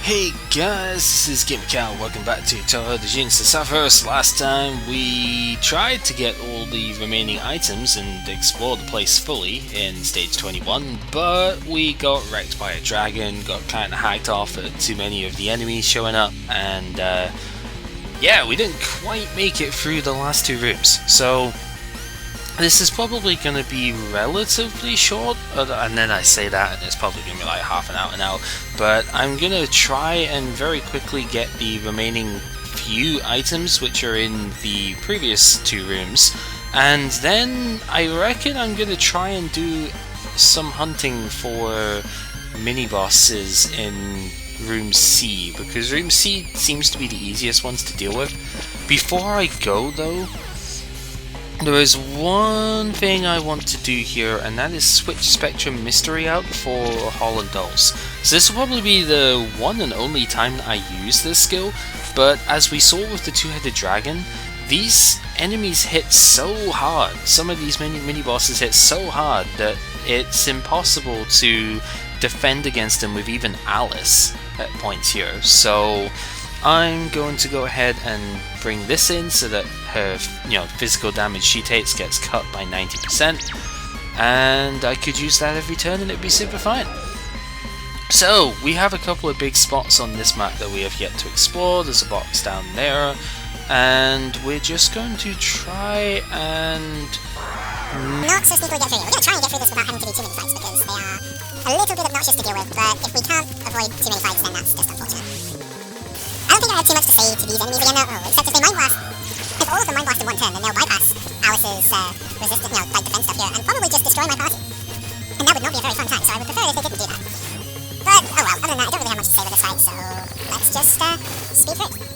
Hey guys, this is GamerCow. Welcome back to Touhou the Jinx the Suffers. Last time we tried to get all the remaining items and explore the place fully in stage 21, but we got wrecked by a dragon, got kinda hacked off at too many of the enemies showing up, and yeah, we didn't quite make it through the last two rooms. So this is probably going to be relatively short, and then I say that and it's probably going to be like half an hour now, but I'm going to try and very quickly get the remaining few items which are in the previous two rooms, and then I reckon I'm going to try and do some hunting for mini-bosses in Room C, because Room C seems to be the easiest ones to deal with. Before I go though, there is one thing I want to do here, and that is switch Spectrum Mystery out for Holland Dolls. So this will probably be the one and only time that I use this skill, but as we saw with the two-headed dragon, these enemies hit so hard, some of these mini-bosses hit so hard that it's impossible to defend against them with even Alice at points here. So I'm going to go ahead and bring this in so that her physical damage she takes gets cut by 90%, and I could use that every turn and it'd be super fine. So we have a couple of big spots on this map that we have yet to explore. There's a box down there, and we're just going to try and not so sneakily get through here. We're going to try and get through this without having to do too many fights, because they are a little bit obnoxious to deal with, but if we can't avoid too many fights, then that's just unfortunate. I don't think I have too much to say to these enemies again though, except if they Mind Blast. If all of them Mind Blast in one turn, then they'll bypass Alice's resistance, like defense stuff here, and probably just destroy my party. And that would not be a very fun time, so I would prefer if they didn't do that. But, oh well, other than that, I don't really have much to say with this fight, so let's just speed through it.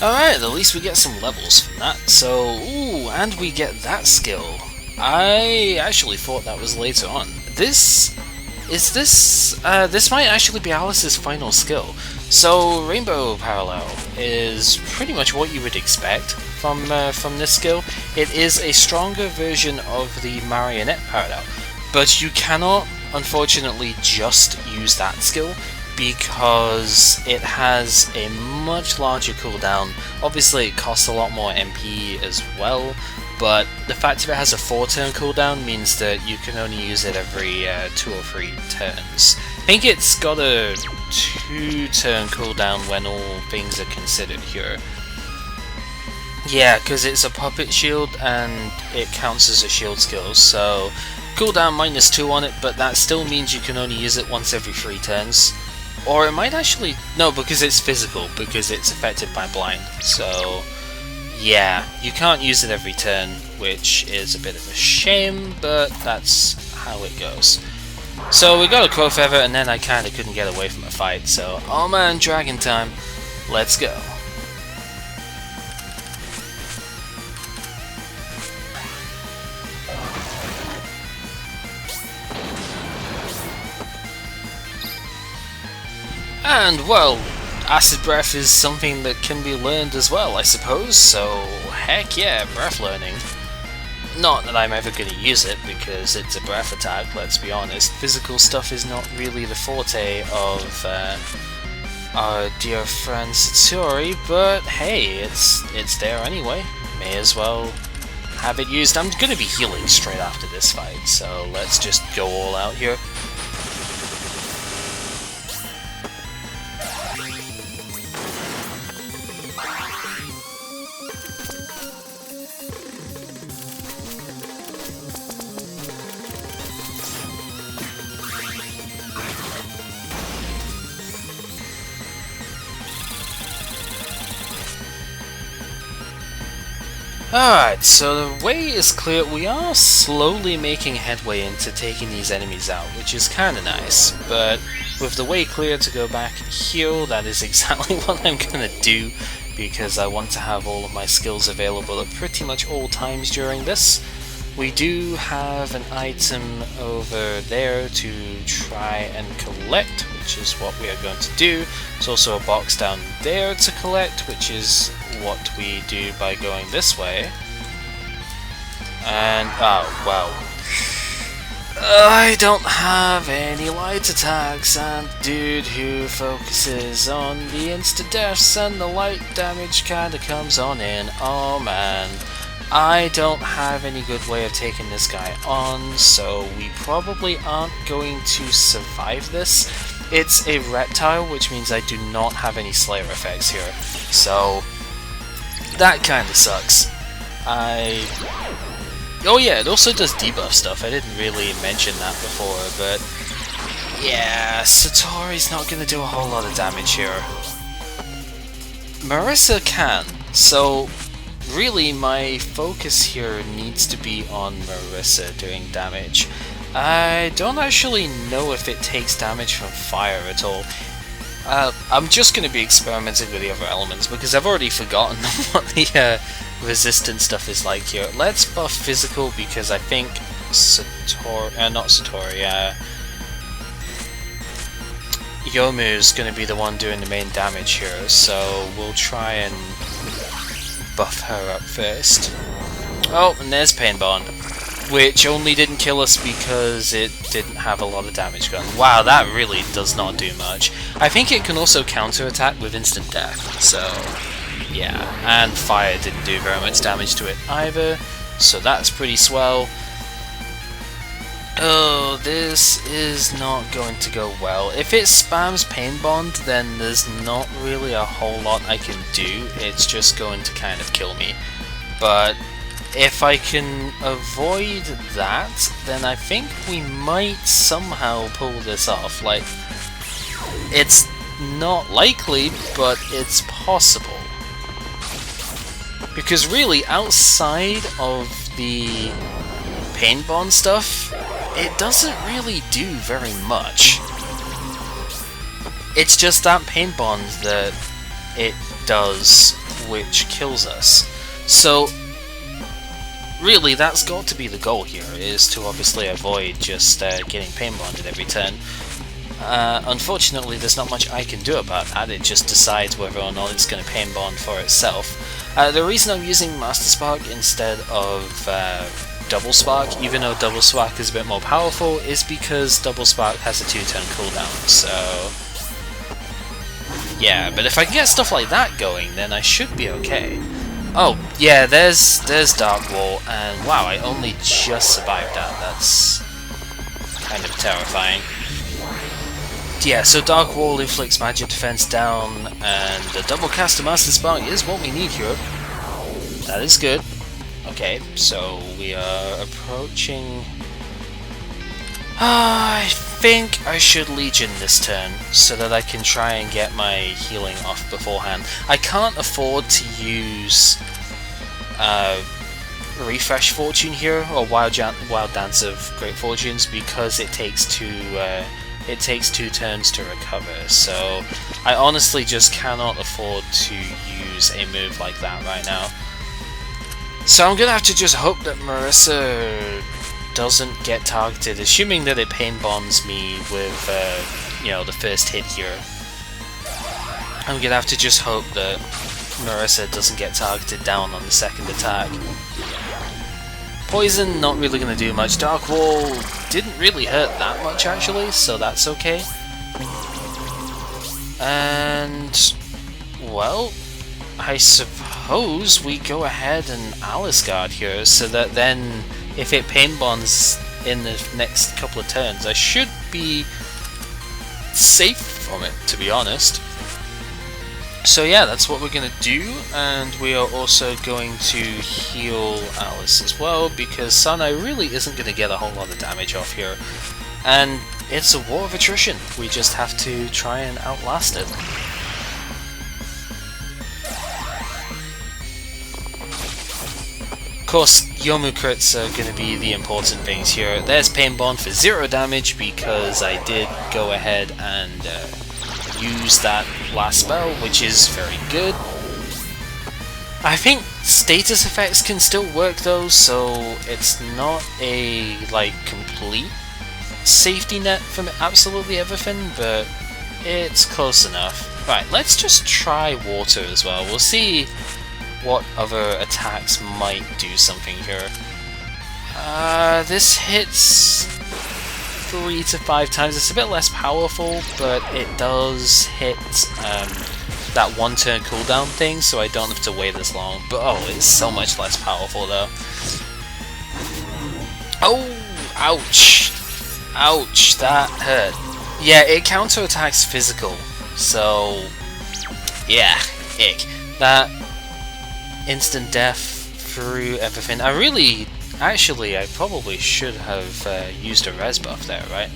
Alright, at least we get some levels from that. So, ooh, and we get that skill. I actually thought that was later on. This might actually be Alice's final skill. So, Rainbow Parallel is pretty much what you would expect from this skill. It is a stronger version of the Marionette Parallel, but you cannot, unfortunately, just use that skill, because it has a much larger cooldown. Obviously it costs a lot more MP as well, but the fact that it has a 4-turn cooldown means that you can only use it every 2 or 3 turns. I think it's got a 2-turn cooldown when all things are considered here. Yeah, because it's a puppet shield and it counts as a shield skill, so cooldown -2 on it, but that still means you can only use it once every 3 turns. Or it might actually... no, because it's physical, because it's affected by blind. So, yeah, you can't use it every turn, which is a bit of a shame, but that's how it goes. So we got a Crow Feather, and then I kinda couldn't get away from a fight, so, oh man, dragon time. Let's go. And, well, Acid Breath is something that can be learned as well, I suppose, so heck yeah, breath learning. Not that I'm ever going to use it, because it's a breath attack, let's be honest. Physical stuff is not really the forte of our dear friend Satori, but hey, it's there anyway. May as well have it used. I'm going to be healing straight after this fight, so let's just go all out here. Alright, so the way is clear. We are slowly making headway into taking these enemies out, which is kinda nice, but with the way clear to go back here, that is exactly what I'm gonna do, because I want to have all of my skills available at pretty much all times during this. We do have an item over there to try and collect, which is what we are going to do. There's also a box down there to collect, which is what we do by going this way. And, oh, well. I don't have any light attacks, and the dude who focuses on the insta-deaths and the light damage kinda comes on in. Oh man. I don't have any good way of taking this guy on, so we probably aren't going to survive this. It's a reptile, which means I do not have any Slayer effects here, so that kinda sucks. Oh yeah, it also does debuff stuff. I didn't really mention that before, but yeah, Satori's not gonna do a whole lot of damage here. Marissa can, so really my focus here needs to be on Marissa doing damage. I don't actually know if it takes damage from fire at all. I'm just going to be experimenting with the other elements because I've already forgotten what the resistance stuff is like here. Let's buff physical because I think Youmu is going to be the one doing the main damage here, so we'll try and buff her up first. Oh, and there's Pain Bond, which only didn't kill us because it didn't have a lot of damage gun. Wow, that really does not do much. I think it can also counter-attack with instant death, so yeah. And fire didn't do very much damage to it either, so that's pretty swell. Oh, this is not going to go well. If it spams Pain Bond, then there's not really a whole lot I can do. It's just going to kind of kill me. But if I can avoid that, then I think we might somehow pull this off. Like, it's not likely, but it's possible. Because really, outside of the Pain Bond stuff, it doesn't really do very much. It's just that Pain Bond that it does which kills us. So really that's got to be the goal here, is to obviously avoid just getting Pain Bonded every turn. Unfortunately there's not much I can do about that, it just decides whether or not it's going to Pain Bond for itself. The reason I'm using Master Spark instead of Double Spark, even though Double Spark is a bit more powerful, is because Double Spark has a 2-turn cooldown, so yeah, but if I can get stuff like that going, then I should be okay. Oh, yeah, there's Dark Wall, and wow, I only just survived that. That's kind of terrifying. Yeah, so Dark Wall inflicts magic defense down, and the double cast of Master Spark is what we need here. That is good. Okay, so we are approaching... I think I should Legion this turn, so that I can try and get my healing off beforehand. I can't afford to use Refresh Fortune here, or Wild Dance of Great Fortunes, because it takes two turns to recover, so I honestly just cannot afford to use a move like that right now. So I'm gonna have to just hope that Marissa doesn't get targeted, assuming that it Pain Bonds me with, you know, the first hit here. I'm gonna have to just hope that Marissa doesn't get targeted down on the second attack. Poison, not really gonna do much. Dark Wall didn't really hurt that much actually, so that's okay. And, well, I suppose we go ahead and Alice Guard here, so that then if it Pain Bonds in the next couple of turns, I should be safe from it, to be honest. So yeah, that's what we're going to do, and we are also going to heal Alice as well, because Sanai really isn't going to get a whole lot of damage off here. And it's a war of attrition, we just have to try and outlast it. course, Youmu crits are going to be the important things here. There's Pain Bond for 0 damage because I did go ahead and use that last spell, which is very good. I think status effects can still work though, so it's not a complete safety net from absolutely everything, but it's close enough. Right, let's just try water as well. We'll see what other attacks might do something here. This hits 3 to 5 times. It's a bit less powerful, but it does hit that 1 turn cooldown thing, so I don't have to wait as long. But oh, it's so much less powerful though. Oh, ouch. Ouch, that hurt. Yeah, it counterattacks physical, so yeah, ick. That instant death through everything. I probably should have used a res buff there, right?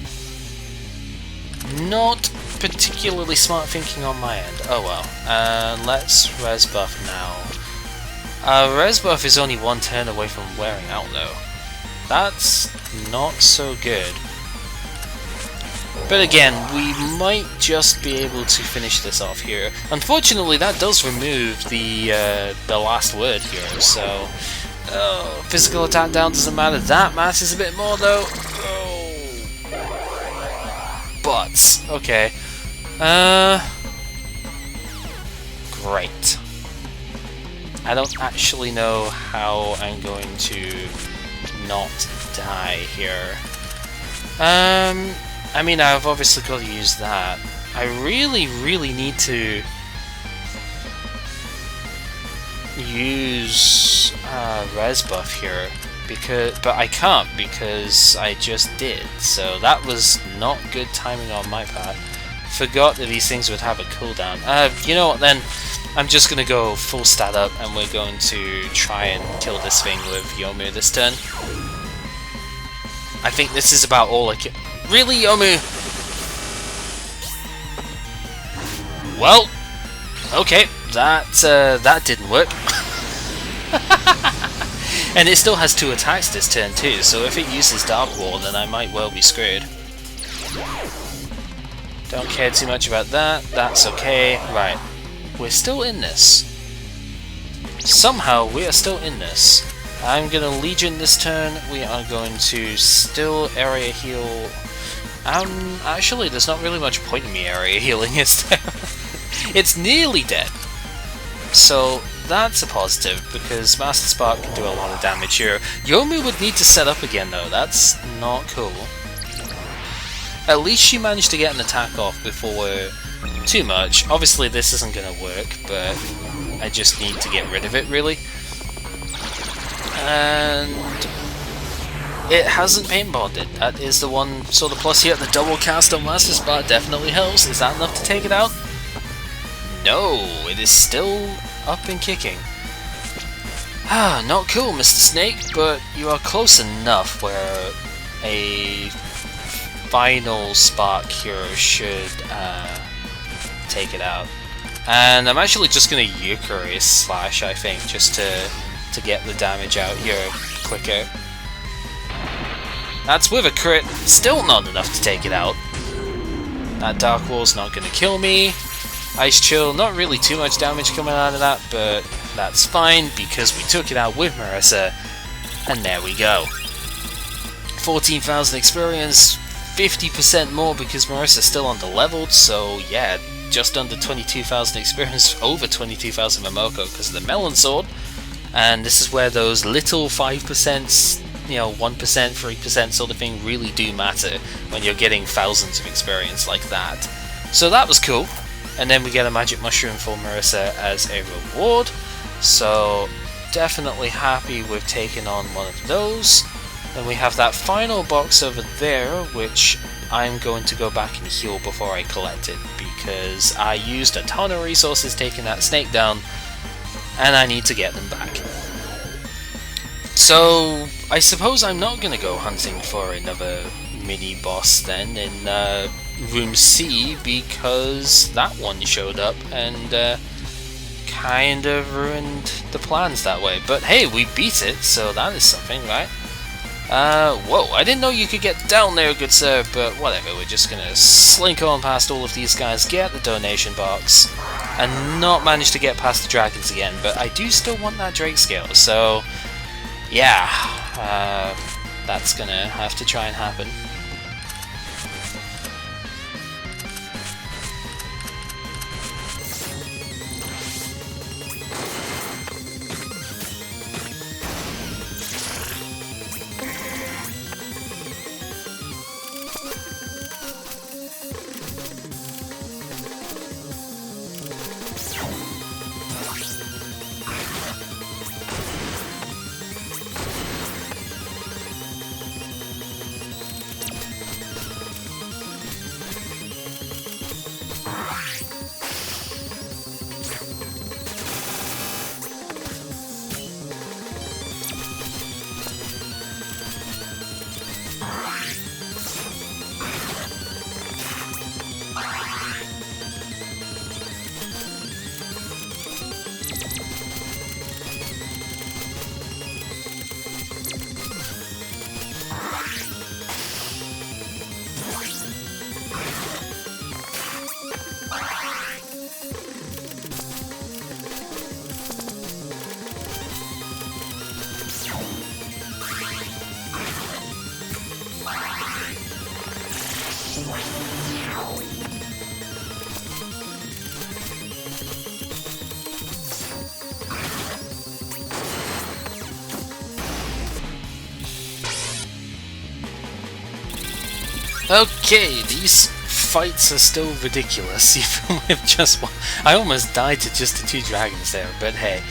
Not particularly smart thinking on my end. Oh well. Let's res buff now. Res buff is only 1 turn away from wearing out though. That's not so good. But again, we might just be able to finish this off here. Unfortunately, that does remove the last word here, so physical attack down doesn't matter. That matters a bit more though. But okay, great. I don't actually know how I'm going to not die here. I mean, I've obviously got to use that. I really need to use res buff here, but I can't because I just did. So that was not good timing on my part. Forgot that these things would have a cooldown. You know what then? I'm just gonna go full stat up, and we're going to try and kill this thing with Youmu this turn. I think this is about all I can. Really, Youmu? Well, okay, that didn't work. And it still has 2 attacks this turn too, so if it uses Dark Wall, then I might well be screwed. Don't care too much about that, that's okay. Right, we're still in this. Somehow we are still in this. I'm gonna Legion this turn, we are going to still area heal. Actually, there's not really much point in me area healing, is there? It's nearly dead. So that's a positive, because Master Spark can do a lot of damage here. Youmu would need to set up again though, that's not cool. At least she managed to get an attack off before too much. Obviously this isn't gonna work, but I just need to get rid of it really. And it hasn't pain bonded. That is the one sort of plus here. The double cast on Master Spark definitely helps. Is that enough to take it out? No, it is still up and kicking. Ah, not cool, Mr. Snake, but you are close enough where a final spark here should take it out. And I'm actually just going to Eucharist Slash, I think, just to get the damage out here quicker. That's with a crit, still not enough to take it out. That Dark Wall's not going to kill me. Ice Chill, not really too much damage coming out of that, but that's fine because we took it out with Marissa, and there we go. 14,000 experience, 50% more because Marissa's still under-leveled, so yeah, just under 22,000 experience, over 22,000 Momoko because of the Melon Sword, and this is where those little 5%, you know, 1%, 3% sort of thing really do matter when you're getting thousands of experience like that. So that was cool. And then we get a magic mushroom for Marissa as a reward, so definitely happy with taking on one of those. Then we have that final box over there, which I'm going to go back and heal before I collect it, because I used a ton of resources taking that snake down, and I need to get them back. So I suppose I'm not going to go hunting for another mini boss then in Room C, because that one showed up and kind of ruined the plans that way. But hey, we beat it, so that is something, right? Whoa, I didn't know you could get down there, good sir, but whatever, we're just gonna slink on past all of these guys, get the donation box, and not manage to get past the dragons again, but I do still want that Drake scale, so yeah, that's gonna have to try and happen. Okay, these fights are still ridiculous, even with just one. I almost died to just the 2 dragons there, but hey,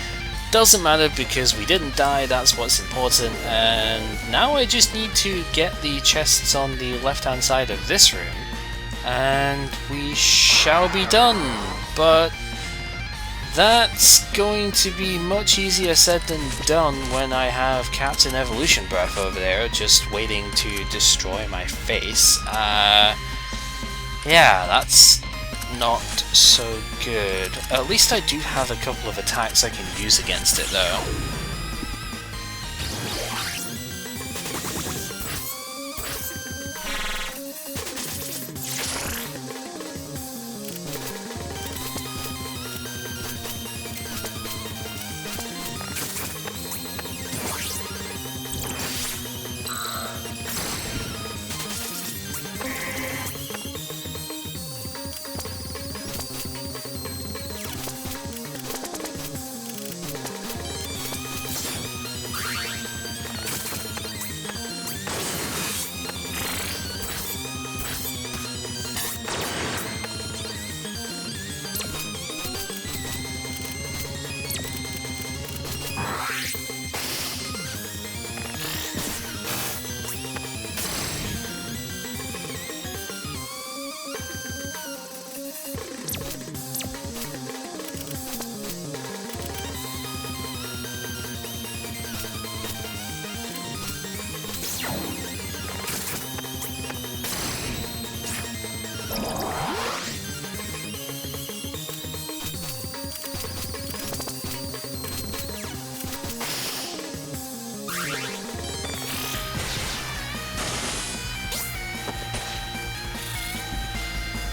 doesn't matter because we didn't die, that's what's important, and now I just need to get the chests on the left-hand side of this room, and we shall be done, but that's going to be much easier said than done when I have Captain Evolution Breath over there just waiting to destroy my face. Yeah, that's not so good. At least I do have a couple of attacks I can use against it though.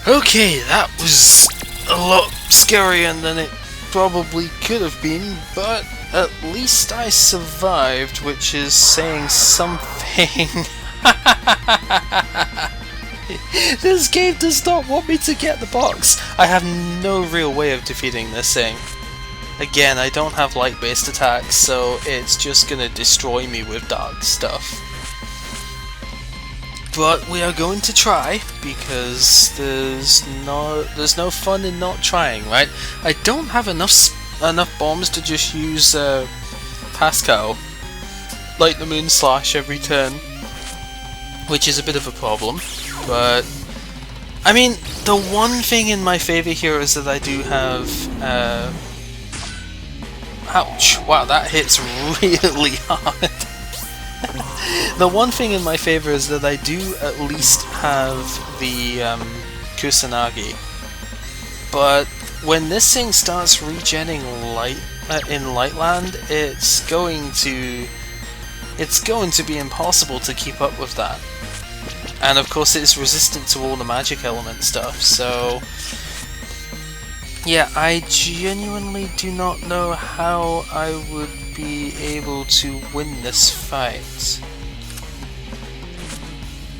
Okay, that was a lot scarier than it probably could have been, but at least I survived, which is saying something. This game does not want me to get the box. I have no real way of defeating this thing. Again, I don't have light-based attacks, so it's just gonna destroy me with dark stuff. But we are going to try, because there's no fun in not trying, right? I don't have enough bombs to just use Pascal, like the Moon Slash every turn, which is a bit of a problem. But I mean, the one thing in my favour here is that I do have. Ouch! Wow, that hits really hard. The one thing in my favour is that I do at least have the Kusanagi, but when this thing starts regenning light in Lightland, it's going to be impossible to keep up with that. And of course it's resistant to all the magic element stuff, so yeah, I genuinely do not know how I would be able to win this fight.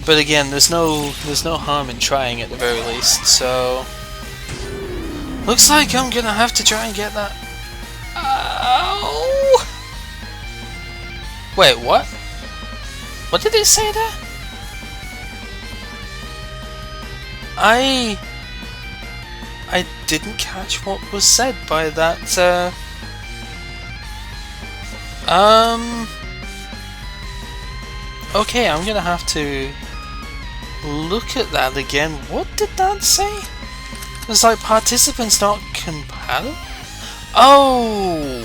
But again, there's no harm in trying at the very least, so looks like I'm gonna have to try and get that. Ow! Wait, what? What did it say there? I didn't catch what was said by that, okay, I'm gonna have to look at that again. What did that say? It was like, participants not compatible? Oh!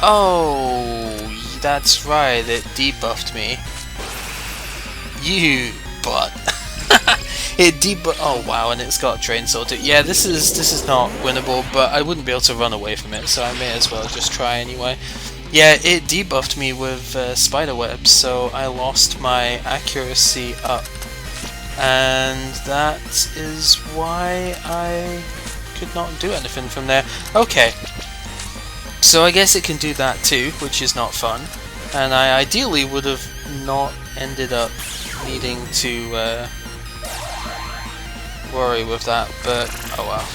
Oh, that's right, it debuffed me. You butt. It debuffed. Oh wow, and it's got train sorted. Yeah, this is not winnable, but I wouldn't be able to run away from it, so I may as well just try anyway. Yeah, it debuffed me with spiderwebs, so I lost my accuracy up, and that is why I could not do anything from there. Okay, so I guess it can do that too, which is not fun, and I ideally would have not ended up needing to worry with that, but oh well.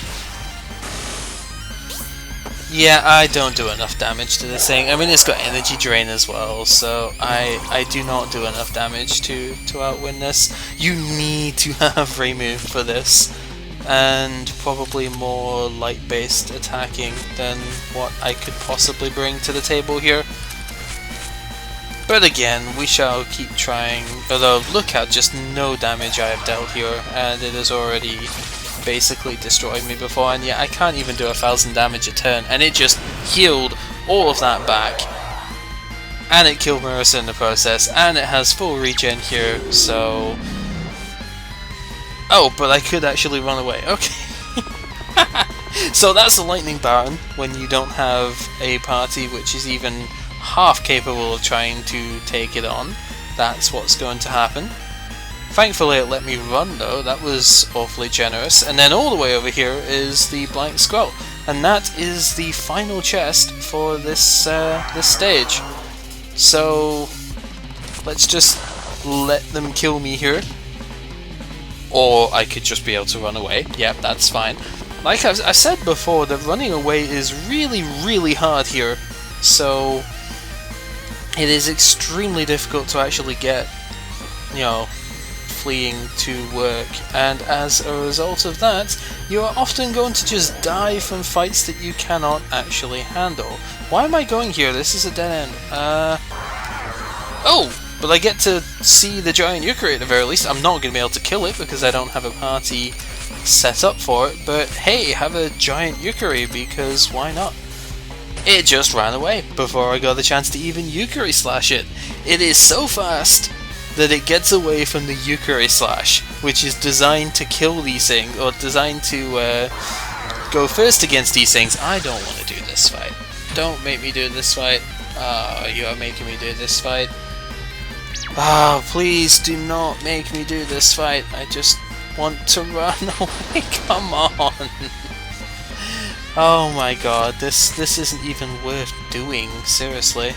Yeah, I don't do enough damage to this thing. I mean, it's got energy drain as well, so I do not do enough damage to outwin this. You need to have Reimu for this, and probably more light-based attacking than what I could possibly bring to the table here. But again, we shall keep trying, although look at just no damage I have dealt here, and it has already basically destroyed me before, and yeah, I can't even do 1000 damage a turn, and it just healed all of that back, and it killed Marissa in the process, and it has full regen here, so... Oh, but I could actually run away, okay. So that's a lightning baron, when you don't have a party which is even half capable of trying to take it on. That's what's going to happen. Thankfully it let me run though, that was awfully generous. And then all the way over here is the blank scroll, and that is the final chest for this this stage. So let's just let them kill me here, or I could just be able to run away. Yep, that's fine. Like I've said before, that running away is really hard here, so it is extremely difficult to actually get, you know, fleeing to work, and as a result of that, you are often going to just die from fights that you cannot actually handle. Why am I going here? This is a dead end. Oh! But I get to see the giant Yukari at the very least. I'm not going to be able to kill it because I don't have a party set up for it, but hey, have a giant Yukari because why not? It just ran away before I got the chance to even Yukari slash it. It is so fast that it gets away from the Yukari slash, which is designed to kill these things, or designed to go first against these things. I don't want to do this fight. Don't make me do this fight. You are making me do this fight. Oh, please do not make me do this fight. I just want to run away. Come on. Oh my god, this isn't even worth doing, seriously.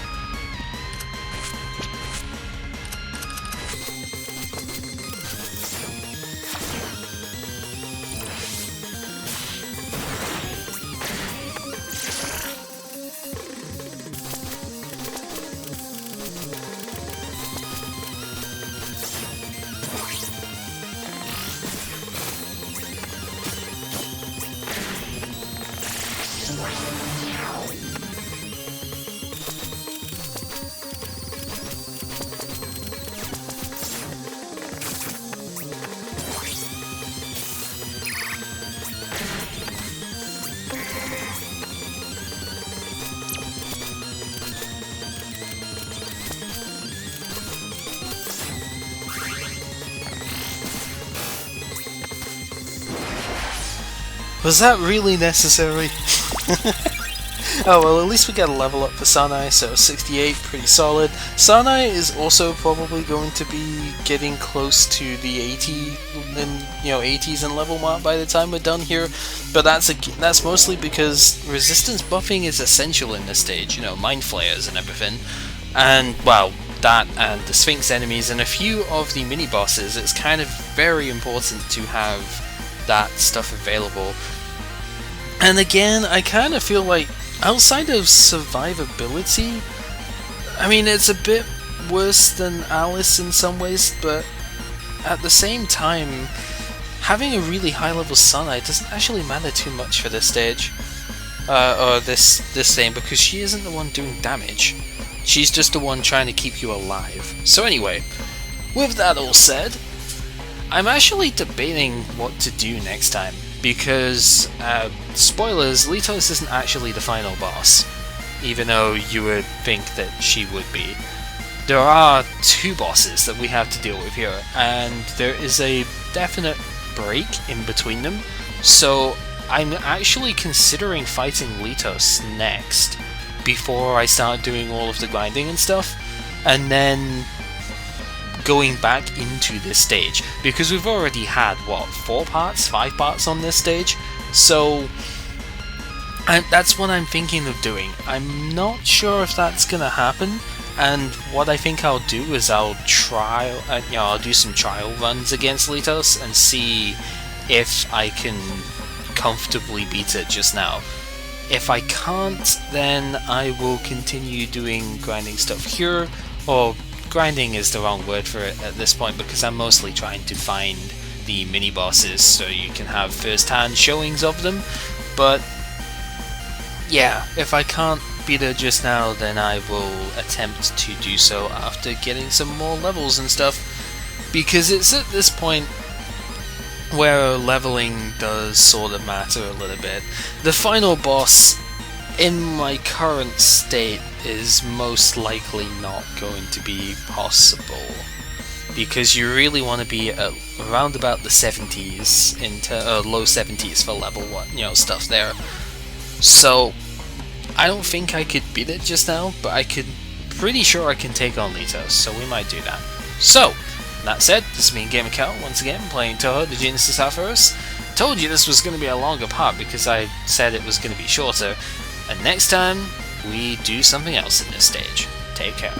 Was that really necessary? Oh well, at least we got a level up for Sanai, so 68, pretty solid. Sanai is also probably going to be getting close to the 80s and level mark by the time we're done here, but that's mostly because resistance buffing is essential in this stage, you know, mind flayers and everything, and well, that and the Sphinx enemies and a few of the mini bosses. It's kind of very important to have that stuff available. And again, I kind of feel like outside of survivability, I mean, it's a bit worse than Alice in some ways, but at the same time, having a really high level Sanai doesn't actually matter too much for this stage, or this thing, because she isn't the one doing damage. She's just the one trying to keep you alive. So anyway, with that all said, I'm actually debating what to do next time, because, spoilers, Litos isn't actually the final boss, even though you would think that she would be. There are two bosses that we have to deal with here, and there is a definite break in between them, so I'm actually considering fighting Litos next, before I start doing all of the grinding and stuff, and then going back into this stage, because we've already had, what, 5 parts on this stage, so that's what I'm thinking of doing. I'm not sure if that's gonna happen, and what I think I'll do is I'll do some trial runs against Litos and see if I can comfortably beat it just now. If I can't, then I will continue doing grinding stuff here, or grinding is the wrong word for it at this point, because I'm mostly trying to find the mini bosses so you can have first-hand showings of them. But yeah, if I can't beat her just now, then I will attempt to do so after getting some more levels and stuff, because it's at this point where leveling does sort of matter a little bit. The final boss in my current state is most likely not going to be possible, because you really want to be at around about the 70s, low 70s for level 1, stuff there. So I don't think I could beat it just now, but pretty sure I can take on Litos, so we might do that. So that said, this is me, GoS, once again playing Touhou, the Genesis Alphaverse. Told you this was going to be a longer part because I said it was going to be shorter. And next time, we do something else in this stage. Take care.